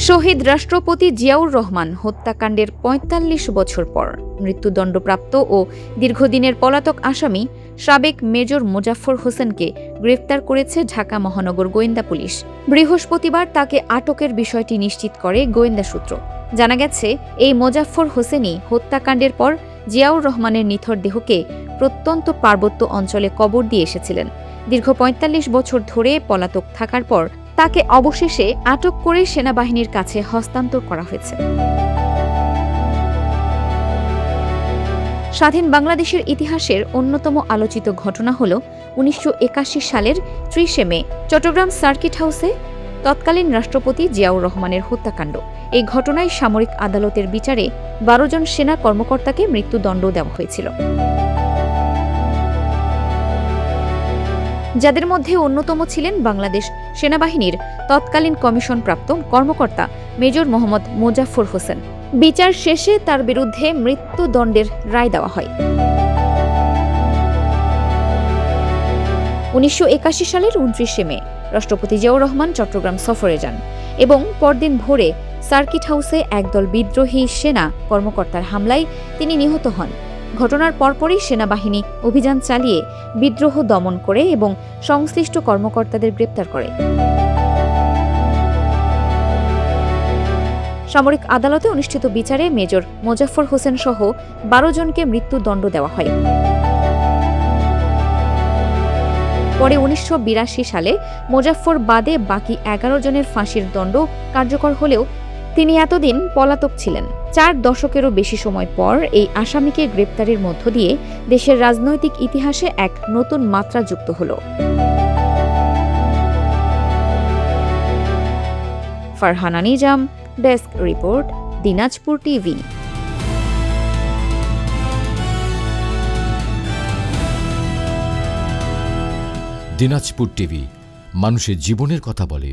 শহীদ রাষ্ট্রপতি জিয়াউর রহমান হত্যাকাণ্ডের ৪৫ বছর পর মৃত্যুদণ্ডপ্রাপ্ত ও দীর্ঘদিনের পলাতক আসামি সাবেক মেজর মোজাফফর হোসেনকে গ্রেফতার করেছে ঢাকা মহানগর গোয়েন্দা পুলিশ। বৃহস্পতিবার তাকে আটকের বিষয়টি নিশ্চিত করে গোয়েন্দা সূত্র। জানা গেছে, এই মোজাফফর হোসেনই হত্যাকাণ্ডের পর জিয়াউর রহমানের নিথর দেহকে প্রত্যন্ত পার্বত্য অঞ্চলে কবর দিয়ে এসেছিলেন। দীর্ঘ ৪৫ বছর ধরে পলাতক থাকার পর তাকে অবশেষে আটক করে সেনাবাহিনীর কাছে হস্তান্তর করা হয়েছে। স্বাধীন বাংলাদেশের ইতিহাসের অন্যতম আলোচিত ঘটনা হল ১৯৮১ সালের ৩০ মে চট্টগ্রাম সার্কিট হাউসে তৎকালীন রাষ্ট্রপতি জিয়াউর রহমানের হত্যাকাণ্ড। এই ঘটনায় সামরিক আদালতের বিচারে ১২ জন সেনা কর্মকর্তাকে মৃত্যুদণ্ড দেওয়া হয়েছিল, যাদের মধ্যে অন্যতম ছিলেন বাংলাদেশ সেনাবাহিনীর তৎকালীন কমিশনপ্রাপ্ত কর্মকর্তা মেজর মোহাম্মদ মোজাফফর হোসেন। বিচার শেষে তার বিরুদ্ধে মৃত্যুদণ্ডের রায় দেওয়া হয়। ১৯৮১ সালের ২৯ মে রাষ্ট্রপতি জিয়াউর রহমান চট্টগ্রাম সফরে যান এবং পরদিন ভোরে সার্কিট হাউসে একদল বিদ্রোহী সেনা কর্মকর্তার হামলায় তিনি নিহত হন। ঘটনার পরপরই সেনাবাহিনী অভিযান চালিয়ে বিদ্রোহ দমন করে এবং সংশ্লিষ্ট কর্মকর্তাদের গ্রেপ্তার করে। সামরিক আদালতে অনুষ্ঠিত বিচারে মেজর মোজাফফর হোসেন সহ ১২ জনকে মৃত্যুদণ্ড দেওয়া হয়। পরে ১৯৮২ সালে মোজাফফর বাদে বাকি ১১ জনের ফাঁসির দণ্ড কার্যকর হলেও তিনি এতদিন পলাতক ছিলেন। ৪ দশকেরও বেশি সময় পর এই আসামিকে গ্রেপ্তারের মধ্য দিয়ে দেশের রাজনৈতিক ইতিহাসে এক নতুন মাত্রা যুক্ত হল। Farhana Nizam, desk report, Dinajpur TV. Dinajpur TV, মানুষের জীবনের কথা বলে।